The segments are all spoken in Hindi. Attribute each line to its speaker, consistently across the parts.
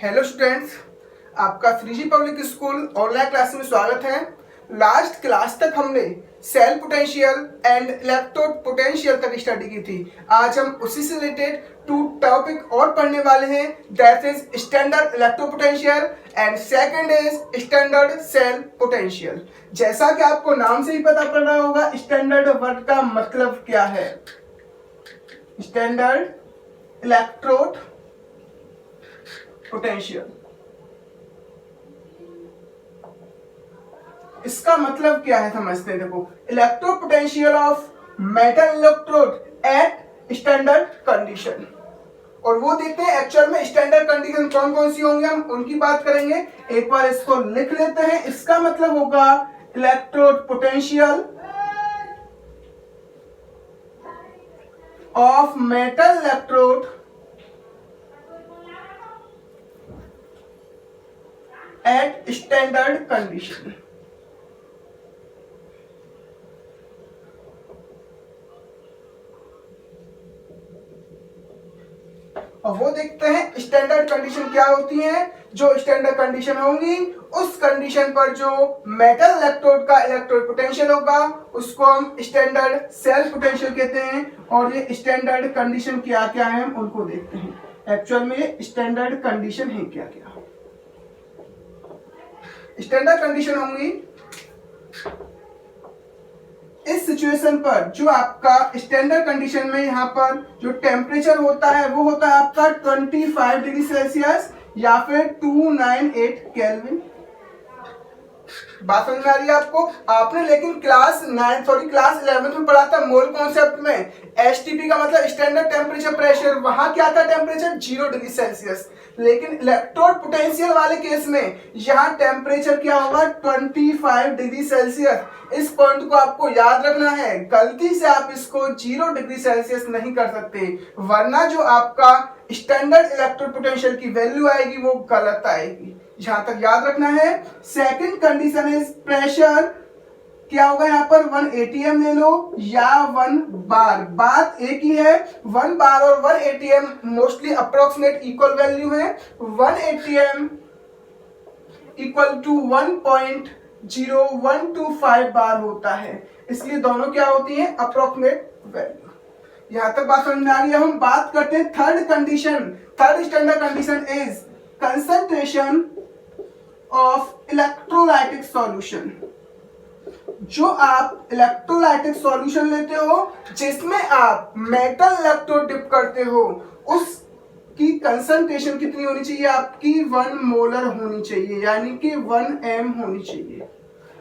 Speaker 1: हेलो स्टूडेंट्स, आपका 3G public school online class में स्वागत है। लास्ट क्लास तक हमने cell potential and electrode potential तक स्टडी की थी। आज हम उसी से रिलेटेड 2 टॉपिक और पढ़ने वाले हैं, that is standard electrode potential and second is standard cell potential. जैसा कि आपको नाम से ही पता पड़ रहा होगा, स्टैंडर्ड वर्ड का मतलब क्या है। स्टैंडर्ड इलेक्ट्रोड पोटेंशियल, इसका मतलब क्या है समझते हैं। देखो, electrode potential of metal electrode at standard condition, और वो देखते हैं एक्चुअल में स्टैंडर्ड कंडीशन कौन कौन सी होंगी, हम उनकी बात करेंगे। एक बार इसको लिख लेते हैं। इसका मतलब होगा electrode potential of metal electrode at standard condition. और वो देखते हैं स्टैंडर्ड कंडीशन क्या होती है। जो स्टैंडर्ड कंडीशन होंगी, उस कंडीशन पर जो मेटल इलेक्ट्रोड का इलेक्ट्रोड पोटेंशियल होगा उसको हम स्टैंडर्ड सेल पोटेंशियल कहते हैं। और ये स्टैंडर्ड कंडीशन क्या क्या है हम उनको देखते हैं। एक्चुअल में ये स्टैंडर्ड कंडीशन है क्या क्या। स्टैंडर्ड कंडीशन होंगी इस सिचुएशन पर जो आपका स्टैंडर्ड कंडीशन में यहाँ पर जो टेम्परेचर होता है वो होता है आपका 25 डिग्री सेल्सियस या फिर 298 केल्विन। बात समझ में आ रही है आपको। आपने लेकिन क्लास 11th में पढ़ा था मोल कॉन्सेप्ट में। एसटीपी का मतलब स्टैंडर्ड टेम्परेचर प्रेशर, वहां क्या था टेम्परेचर 0 डिग्री सेल्सियस। लेकिन इलेक्ट्रोड पोटेंशियल वाले केस में यहाँ टेम्परेचर क्या होगा 25 डिग्री सेल्सियस। इस पॉइंट को आपको याद रखना है, गलती से आप इसको 0 डिग्री सेल्सियस नहीं कर सकते, वरना जो आपका स्टैंडर्ड इलेक्ट्रोड पोटेंशियल की वैल्यू आएगी वो गलत आएगी। जहां तक याद रखना है। सेकंड कंडीशन इज प्रेशर क्या होगा यहाँ पर 1 atm ले लो या 1 बार। बात एक ही है, 1 बार और 1 atm mostly approximate equal value है। 1 atm इक्वल टू 1.0125 बार होता है, इसलिए दोनों क्या होती हैं अप्रोक्सीमेट वैल्यू। यहां तक बात समझ में आ रही है। हम बात करते हैं third condition. Third standard condition is concentration of electrolytic solution. जो आप इलेक्ट्रोलाइटिक सॉल्यूशन लेते हो जिसमें आप मेटल इलेक्ट्रोड डिप करते हो, उसकी कंसंट्रेशन कितनी होनी चाहिए आपकी 1 मोलर होनी चाहिए, यानी कि 1 m होनी चाहिए।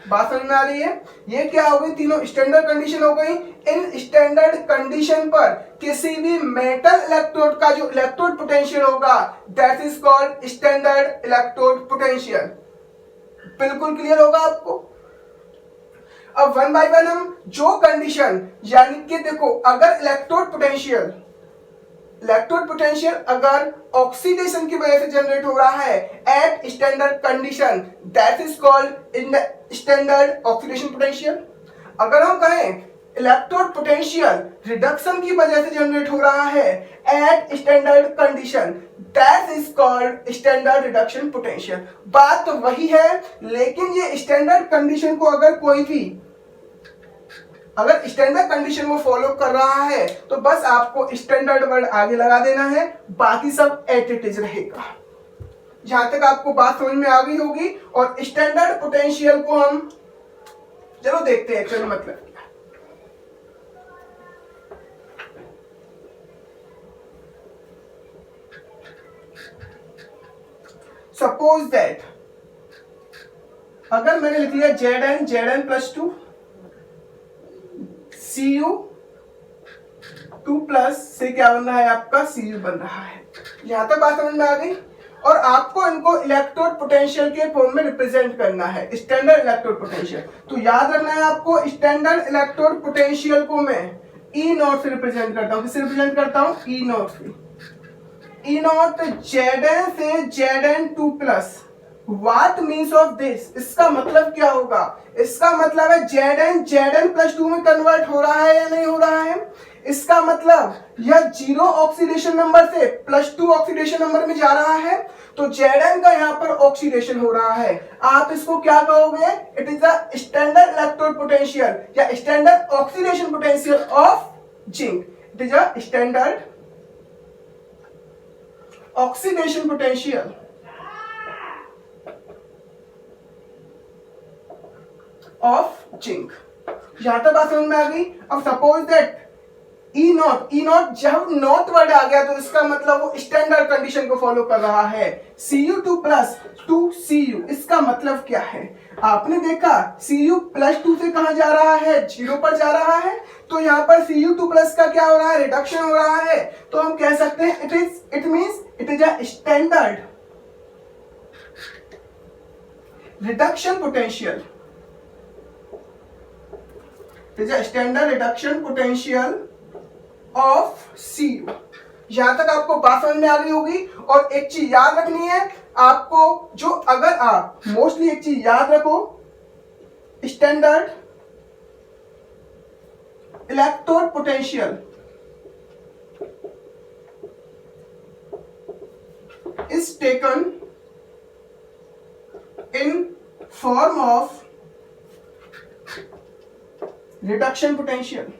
Speaker 1: बात समझ में आ रही है। ये क्या हो गई, तीनों स्टैंडर्ड कंडीशन हो गई। इन स्टैंडर्ड कंडीशन पर किसी भी मेटल इलेक्ट्रोड का जो इलेक्ट्रोड पोटेंशियल होगा that is called standard electrode potential. बिल्कुल क्लियर होगा आपको। अब 1 बाय 1 हम जो कंडीशन, यानी कि देखो, अगर इलेक्ट्रोड पोटेंशियल अगर ऑक्सीडेशन की वजह से जनरेट हो रहा है at standard condition that is called in the standard oxidation potential. अगर हम कहें इलेक्ट्रोड पोटेंशियल रिडक्शन की वजह से जनरेट हो रहा है at standard condition that is called standard reduction potential. बात तो वही है, लेकिन ये स्टैंडर्ड कंडीशन को अगर स्टैंडर्ड कंडीशन को फॉलो कर रहा है तो बस आपको स्टैंडर्ड वर्ड आगे लगा देना है, बाकी सब एट इट इज रहेगा। जहां तक आपको बात समझ में आ गई होगी। और स्टैंडर्ड पोटेंशियल को हम चलो देखते हैं एक्चुअली मतलब क्या। सपोज दैट अगर मैंने लिख लिया Zn प्लस 2 Cu 2 प्लस से क्या बन रहा है आपका Cu बन रहा है। यहां तक बात समझ में आ गई। और आपको इनको इलेक्ट्रोड पोटेंशियल के फॉर्म में रिप्रेजेंट करना है, स्टैंडर्ड इलेक्ट्रोड पोटेंशियल। तो याद रखना है आपको, स्टैंडर्ड इलेक्ट्रोड पोटेंशियल को मैं E0 से रिप्रेजेंट करता हूं। किससे रिप्रेजेंट करता हूं? E0 से। E0 Zn से Zn2 plus. What means of this? इसका मतलब क्या होगा? इसका मतलब है Zn प्लस 2 में कन्वर्ट हो रहा है या नहीं हो रहा है। इसका मतलब यह 0 ऑक्सीडेशन नंबर से +2 ऑक्सीडेशन नंबर में जा रहा है, तो Zn का यहाँ पर ऑक्सीडेशन हो रहा है। आप इसको क्या कहोगे? It is the standard electrode potential या standard oxidation potential of zinc. It is a standard oxidation potential of zinc. यहां तक बात समझ में आ गई। अब सपोज दैट ई नॉट जब नॉट वर्ड आ गया तो इसका मतलब वो स्टैंडर्ड कंडीशन को फॉलो कर रहा है। Cu2 प्लस 2Cu, इसका मतलब क्या है? आपने देखा Cu प्लस 2 से कहां जा रहा है? 0 पर जा रहा है। तो यहाँ पर Cu2 प्लस का क्या हो रहा है? रिडक्शन हो रहा है। तो हम कह सकते हैं it means it is a standard reduction potential. It is a standard reduction potential of Cu। यहां तक आपको बात समझ में आ गई होगी। और एक चीज याद रखनी है आपको, जो अगर आप मोस्टली एक चीज याद रखो, standard electrode potential is taken in form of reduction potential.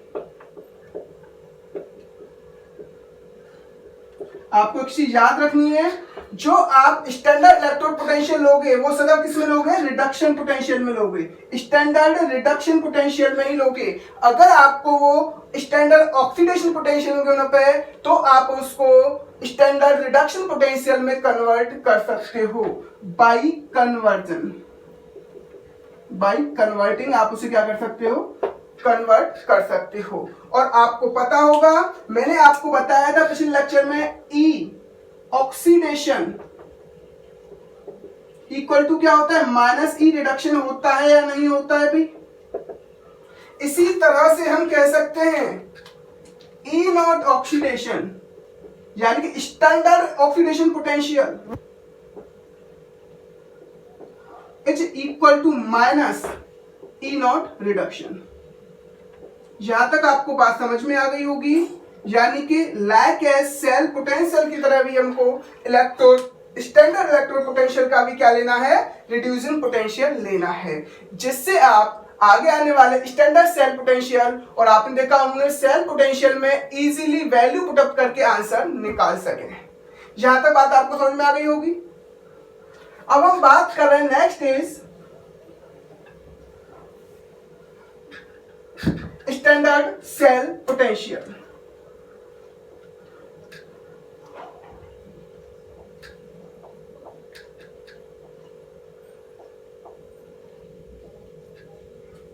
Speaker 1: आपको एक चीज याद रखनी है, जो आप स्टैंडर्ड इलेक्ट्रोड पोटेंशियल लोगे वो सदा किस में लोगे? रिडक्शन पोटेंशियल में लोगे। स्टैंडर्ड रिडक्शन पोटेंशियल में ही लोगे। अगर आपको वो स्टैंडर्ड ऑक्सीडेशन पोटेंशियल में होना पे तो आप उसको स्टैंडर्ड रिडक्शन पोटेंशियल में कन्वर्ट कर सकते हो बाई कन्वर्जन। बाई कन्वर्टिंग आप उसे क्या कर सकते हो? कन्वर्ट कर सकते हो। और आपको पता होगा, मैंने आपको बताया था पिछले लेक्चर में, ई ऑक्सीडेशन इक्वल टू क्या होता है? माइनस ई रिडक्शन होता है या नहीं होता है भाई? इसी तरह से हम कह सकते हैं ई नॉट ऑक्सीडेशन यानी कि standard oxidation potential is equal to minus E not reduction. यहां तक आपको बात समझ में आ गई होगी। यानी कि लाइक एज सेल पोटेंशियल की तरह भी हमको इलेक्ट्रोड स्टैंडर्ड इलेक्ट्रोड पोटेंशियल का भी क्या लेना है? रिड्यूसिंग पोटेंशियल लेना है, जिससे आप आगे आने वाले स्टैंडर्ड सेल पोटेंशियल और आपने देखा उन्होंने सेल पोटेंशियल में इजीली वैल्यू पुट अप करके आंसर निकाल सके। यहां तक बात आपको समझ में आ गई होगी। अब हम बात कर रहे हैं next is standard cell potential.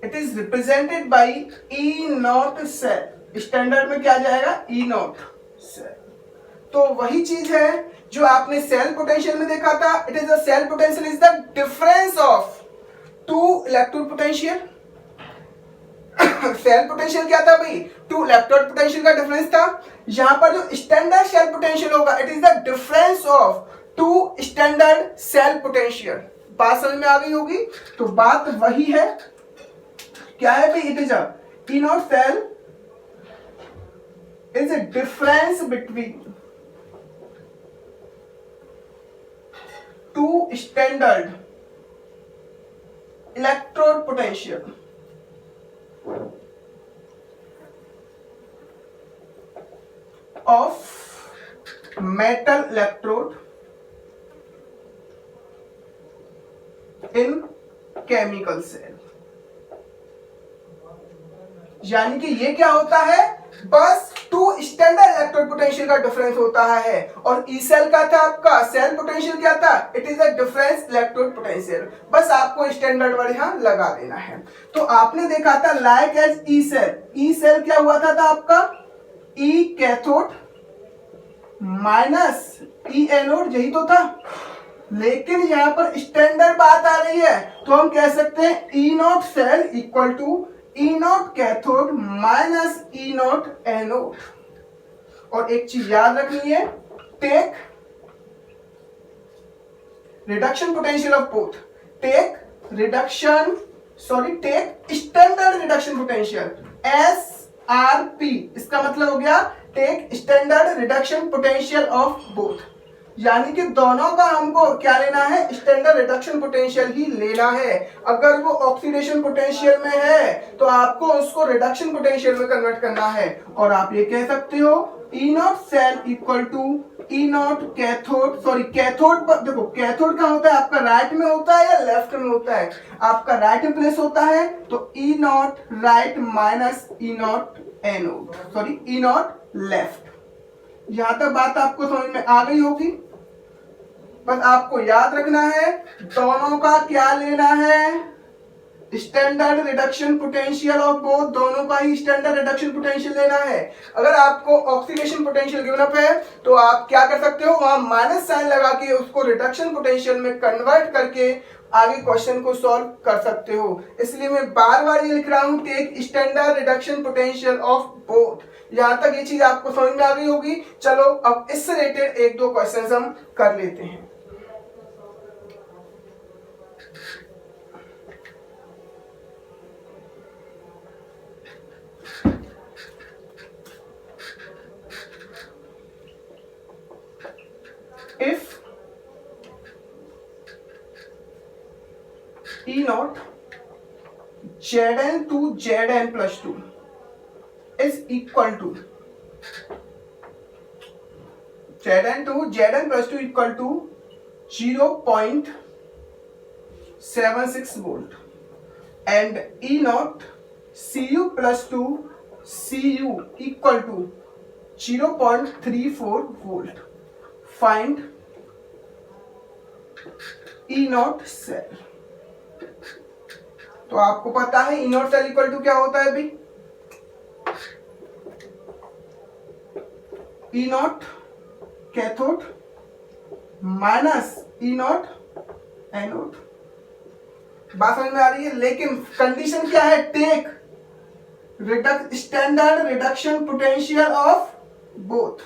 Speaker 1: It is represented by E not cell. Standard में क्या जाएगा? E not cell. तो वही चीज है जो आपने सेल पोटेंशियल में देखा था। It is the cell potential is the difference of two electrode potential. Cell potential क्या था भाई? टू इलेक्ट्रोड पोटेंशियल का डिफरेंस था। यहां पर जो स्टैंडर्ड सेल पोटेंशियल होगा it is the difference of two standard cell potential. बात समझ में आ गई होगी। तो बात वही है, क्या है भाई? It is a E not cell is a difference between two standard electrode potential of metal electrode in chemical cell। यानी कि ये क्या होता है? बस टू स्टैंडर्ड इलेक्ट्रोड पोटेंशियल का डिफरेंस होता है। और ई सेल का था आपका सेल पोटेंशियल क्या था? It is a difference electrode potential. बस आपको स्टैंडर्ड वर्ड यहां लगा देना है। तो आपने देखा था like as E cell. E cell क्या हुआ था आपका? E cathode minus E anode, यही तो था। लेकिन यहां पर स्टैंडर्ड बात आ रही है, तो हम कह सकते हैं E not cell equal to E naught cathode minus E naught anode. और एक चीज याद रखनी है, take reduction potential of both. Take standard reduction potential S RP, इसका मतलब हो गया take standard reduction potential of both, यानी कि दोनों का हमको क्या लेना है, स्टैंडर्ड रिडक्शन पोटेंशियल ही लेना है। अगर वो ऑक्सीडेशन पोटेंशियल में है तो आपको उसको रिडक्शन पोटेंशियल में कन्वर्ट करना है। और आप ये कह सकते हो E not cell equal to E not cathode, sorry cathode पर देखो, कैथोड का होता है आपका राइट में होता है या लेफ्ट में होता है, आपका राइट में प्लेस होता है, तो E not right minus E not anode, sorry E not left. यहां तक बात आपको समझ में आ गई होगी। बस आपको याद रखना है दोनों का क्या लेना है, standard reduction potential of both, दोनों का ही स्टैंडर्ड रिडक्शन पोटेंशियल लेना है। अगर आपको ऑक्सीडेशन पोटेंशियल गिवन अप है तो आप क्या कर सकते हो, वहां माइनस साइन लगा के उसको रिडक्शन पोटेंशियल में कन्वर्ट करके आगे क्वेश्चन को सॉल्व कर सकते हो। इसलिए मैं बार बार ये लिख रहा हूं, take standard reduction potential of both. यहां तक ये चीज आपको समझ में आ गई होगी। चलो अब इससे रिलेटेड एक दो क्वेश्चन हम कर लेते हैं। If E naught Zn to Zn plus 2 is equal to Zn to Zn plus 2 equal to 0.76 volt and E naught Cu plus 2 Cu equal to 0.34 volt. Find E not cell. तो आपको पता है E not cell equal to क्या होता है अभी, E not cathode minus E not anode. बात समझ में आ रही है। लेकिन कंडीशन क्या है, take standard reduction potential of both.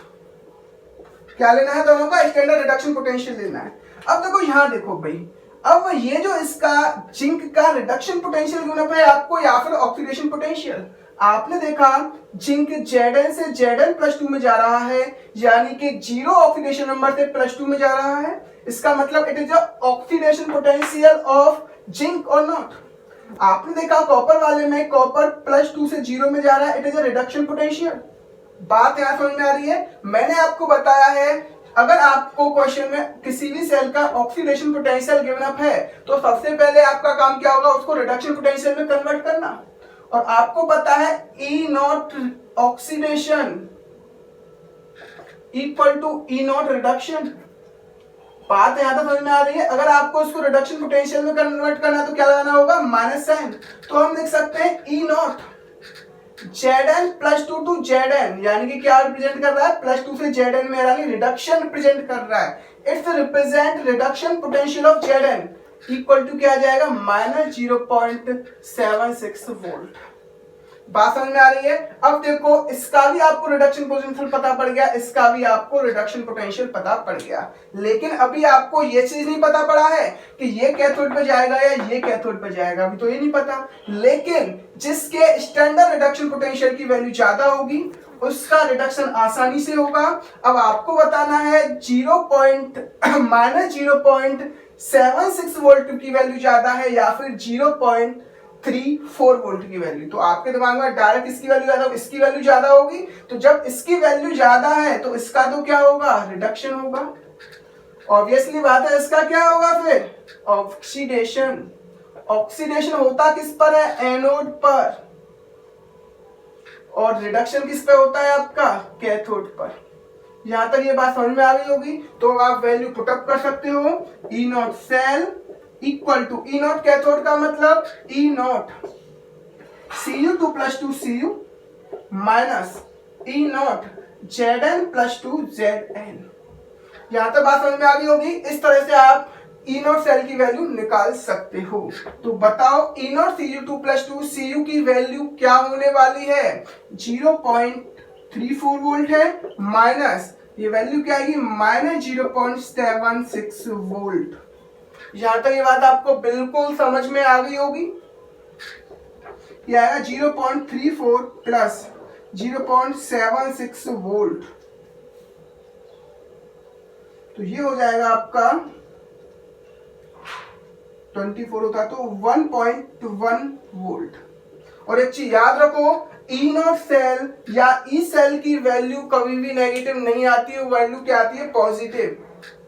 Speaker 1: क्या लेना है, दोनों का स्टैंडर्ड रिडक्शन पोटेंशियल लेना है। अब देखो यहां देखो भाई, अब ये जो इसका जिंक का रिडक्शन पोटेंशियल गिवन अप है आपको, या फिर ऑक्सीडेशन पोटेंशियल, आपने देखा जिंक Zn से Zn प्लस 2 में जा रहा है, यानी कि जीरो ऑक्सीडेशन नंबर से प्लस 2 में जा रहा है। इसका मतलब it is oxidation potential of zinc और नॉट। आपने देखा कॉपर वाले में कॉपर प्लस 2 से 0 में जा रहा है, it is a reduction potential. बात यहां समझ में आ रही है। मैंने आपको बताया है अगर आपको क्वेश्चन में किसी भी सेल का ऑक्सीडेशन पोटेंशियल गिवन अप है तो सबसे पहले आपका काम क्या होगा, उसको रिडक्शन पोटेंशियल में कन्वर्ट करना। और आपको पता है E not oxidation equal to E not reduction. बात यहां तक समझ में आ रही है। अगर आपको उसको रिडक्शन पोटेंशियल में कन्वर्ट करना है तो क्या लगाना होगा, माइनस साइन। तो हम लिख सकते हैं E not Zn plus 2 to Zn, यानी कि क्या रिप्रेजेंट कर रहा है, प्लस 2 से Zn में यानी रिडक्शन रिप्रेजेंट कर रहा है। It's represent reduction potential of Zn equal to क्या आ जाएगा, माइनस 0.76 वोल्ट। बात समझ में आ रही है। अब देखो इसका भी आपको रिडक्शन पोटेंशियल पता पड़ गया, इसका भी आपको रिडक्शन पोटेंशियल पता पड़ गया। लेकिन अभी आपको ये चीज नहीं पता पड़ा है कि ये कैथोड पे जाएगा या ये कैथोड पे जाएगा, अभी तो ये नहीं पता। लेकिन जिसके स्टैंडर्ड रिडक्शन पोटेंशियल की वैल्यू ज्यादा होगी उसका रिडक्शन आसानी से होगा। अब आपको बताना है माइनस 0.76 वोल्ट की वैल्यू ज्यादा है या फिर 0.34 वोल्ट की वैल्यू। तो आपके दिमाग में डायरेक्ट इसकी वैल्यू ज्यादा, इसकी वैल्यू ज्यादा होगी। तो जब इसकी वैल्यू ज्यादा है तो इसका तो क्या होगा, रिडक्शन होगा। ऑब्वियसली बात है, इसका क्या होगा फिर, ऑक्सीडेशन। ऑक्सीडेशन होता किस पर है, एनोड पर, और रिडक्शन किस पे होता है आपका, कैथोड पर। यहां तक ये बात समझ में आ गई होगी। तो आप वैल्यू पुटअप कर सकते हो, E not cell equal to E not cathode का मतलब E naught Cu2 plus 2 Cu minus E not Zn plus 2 Zn। यहां तक बात समझ में आ गई होगी। इस तरह से आप E नॉट सेल की वैल्यू निकाल सकते हो। तो बताओ E naught Cu2 plus 2 Cu की वैल्यू क्या होने वाली है, 0.34 वोल्ट है, माइनस ये वैल्यू क्या आएगी, माइनस 0.76 वोल्ट। यहां तक ये बात आपको बिल्कुल समझ में आ गई होगी। यह आएगा 0.34 प्लस 0.76 वोल्ट। तो ये हो जाएगा आपका 24 होता तो 1.1 वोल्ट। और एक चीज याद रखो, ई नॉट सेल या ई सेल की वैल्यू कभी भी नेगेटिव नहीं आती है, वैल्यू क्या आती है, पॉजिटिव।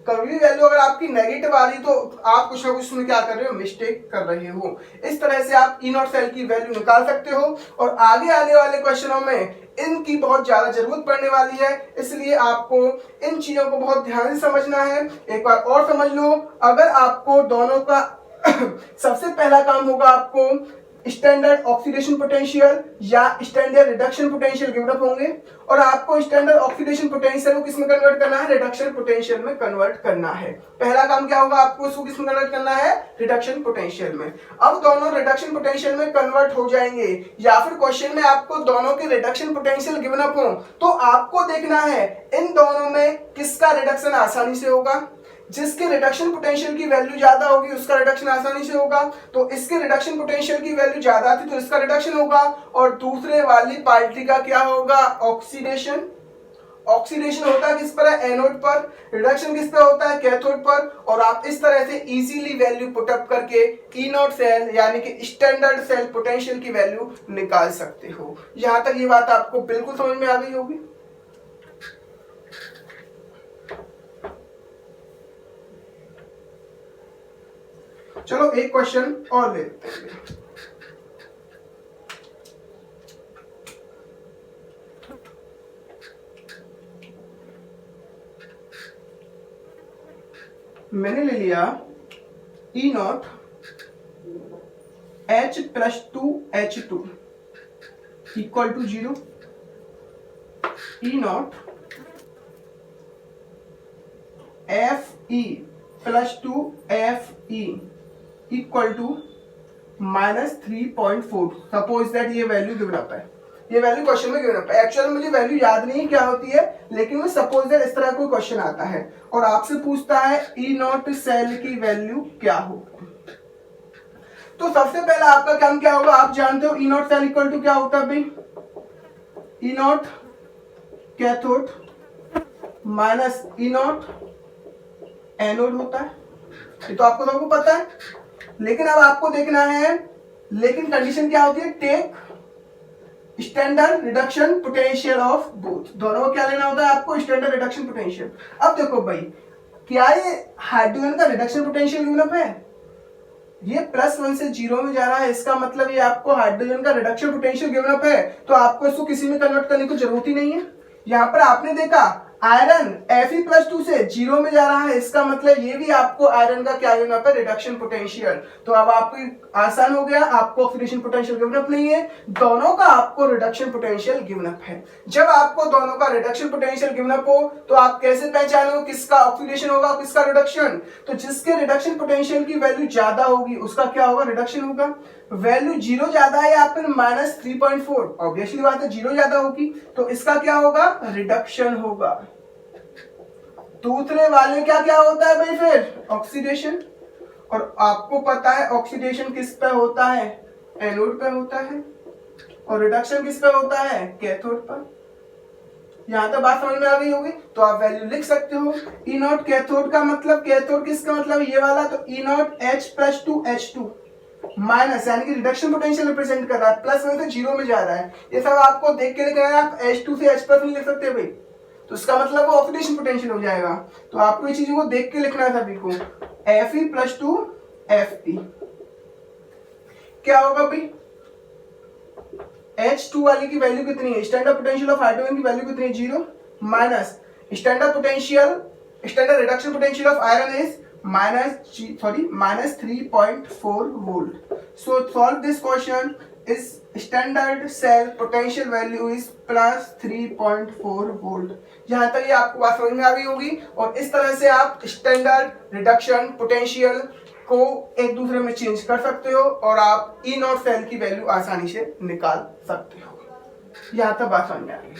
Speaker 1: कभी भी वैल्यू अगर आपकी नेगेटिव आ रही तो आप कुछ ना कुछ उसमें क्या कर रहे हो, मिस्टेक कर रहे हो। इस तरह से आप ई नॉट सेल की वैल्यू निकाल सकते हो। और आगे आने वाले क्वेश्चनों में इनकी बहुत ज्यादा जरूरत पड़ने वाली है, इसलिए आपको इन चीजों को बहुत ध्यान से समझना है। एक बार और समझ लो, अगर आपको दोनों का सबसे पहला काम होगा आपको स्टैंडर्ड ऑक्सीडेशन पोटेंशियल या standard reduction potential given up होंगे, और आपको स्टैंडर्ड ऑक्सीडेशन पोटेंशियल को किसमें कन्वर्ट करना है, रिडक्शन पोटेंशियल में कन्वर्ट करना है। पहला काम क्या होगा, आपको इसको किसमें कन्वर्ट करना है, रिडक्शन पोटेंशियल में। अब दोनों रिडक्शन पोटेंशियल में कन्वर्ट हो जाएंगे, या फिर क्वेश्चन में आपको दोनों के रिडक्शन पोटेंशियल गिवन अप हो, तो आपको देखना है इन दोनों में किसका रिडक्शन आसानी से होगा। जिसके रिडक्शन पोटेंशियल की वैल्यू ज्यादा होगी उसका रिडक्शन आसानी से होगा। तो इसके रिडक्शन पोटेंशियल की वैल्यू ज्यादा थी तो इसका रिडक्शन होगा, और दूसरे वाली पार्टी का क्या होगा, ऑक्सीडेशन। ऑक्सीडेशन होता है किस पर है, एनोड पर। रिडक्शन किस पर होता है, कैथोड पर। और आप इस तरह से इजीली वैल्यू पुटअप करके ई नॉट सेल यानी कि स्टैंडर्ड सेल पोटेंशियल की वैल्यू निकाल सकते हो। यहां तक ये बात आपको बिल्कुल समझ में आ गई होगी। चलो एक क्वेश्चन और लेते हैं। मैंने ले लिया E naught H+2H2 equal to 0, E naught Fe+2Fe equal to -3.4। Suppose that ये वैल्यू गिवन अप है, ये वैल्यू क्वेश्चन में गिवन अप है। एक्चुअल में मुझे वैल्यू याद नहीं क्या होती है, लेकिन मैं सपोज दैट इस तरह कोई क्वेश्चन आता है और आपसे पूछता है ई नॉट सेल की वैल्यू क्या होगी। तो सबसे पहला आपका काम क्या होगा, आप जानते हो E not cell equal to क्या होता है भाई, E naught cathode minus E naught anode होता है। ये तो आपको सबको पता है, लेकिन अब आपको देखना है, लेकिन कंडीशन क्या होती है, take standard reduction potential of both. दोनों को क्या लेना होता है आपको, स्टैंडर्ड रिडक्शन पोटेंशियल। अब देखो भाई, क्या ये हाइड्रोजन का रिडक्शन पोटेंशियल गिवन अप है, ये +1 से 0 में जा रहा है, इसका मतलब ये आपको हाइड्रोजन का रिडक्शन पोटेंशियल गिवन अप है, तो आपको इसको किसी में कन्वर्ट करने की जरूरत ही नहीं है। यहां पर आपने देखा आयरन Fe+2 से 0 में जा रहा है, इसका मतलब ये भी आपको आयरन का क्या गिवन अप है, रिडक्शन पोटेंशियल। तो अब आपको आसान हो गया, आपको ऑक्सीडेशन पोटेंशियल गिवन अप नहीं है, दोनों का आपको रिडक्शन पोटेंशियल गिवन अप है। जब आपको दोनों का रिडक्शन पोटेंशियल गिवन अप हो तो आप कैसे पहचानोगे किसका ऑक्सीडेशन होगा किसका रिडक्शन। तो जिसके रिडक्शन पोटेंशियल की वैल्यू ज्यादा होगी उसका क्या होगा, रिडक्शन होगा। वैल्यू 0 ज्यादा है या फिर -3.4, ऑब्वियसली बात है 0 ज्यादा होगी, तो इसका क्या होगा, रिडक्शन होगा। दूसरे वाले क्या क्या होता है भाई, फिर ऑक्सीडेशन। और आपको पता है ऑक्सीडेशन किस पे होता है, एनोड पे होता है, और रिडक्शन किस पे होता है, कैथोड पर। यहां तक बात समझ में आ गई होगी, तो आप वैल्यू लिख सकते हो। ई नॉट कैथोड का मतलब, कैथोड किसका मतलब, ये वाला, तो ई नॉट H+2H2 माइनस यानी कि रिडक्शन पोटेंशियल रिप्रेजेंट कर रहा है, +1 से 0 में जा रहा है। ये सब आपको देख के लिखना है, आप H2 से H+ नहीं लिख सकते भाई, तो इसका मतलब वो ऑक्सीडेशन पोटेंशियल हो जाएगा। तो आपको ये चीजों को देख के लिखना है सभी को। Fe+2Fe क्या होगा भाई, H2 वाले की वैल्यू कितनी है, स्टैंडर्ड पोटेंशियल ऑफ हाइड्रोजन की वैल्यू कितनी है, 0, minus standard potential, standard reduction potential of iron is -3.4 volt. So solve this question is standard cell potential value is +3.4 volt. यहाँ तक ये आपको बात समझ में आ गई होगी, और इस तरह से आप स्टैंडर्ड रिडक्शन पोटेंशियल को एक दूसरे में चेंज कर सकते हो और आप ई नॉट सेल की वैल्यू आसानी से निकाल सकते हो। यहाँ तक बात समझ में आ गई।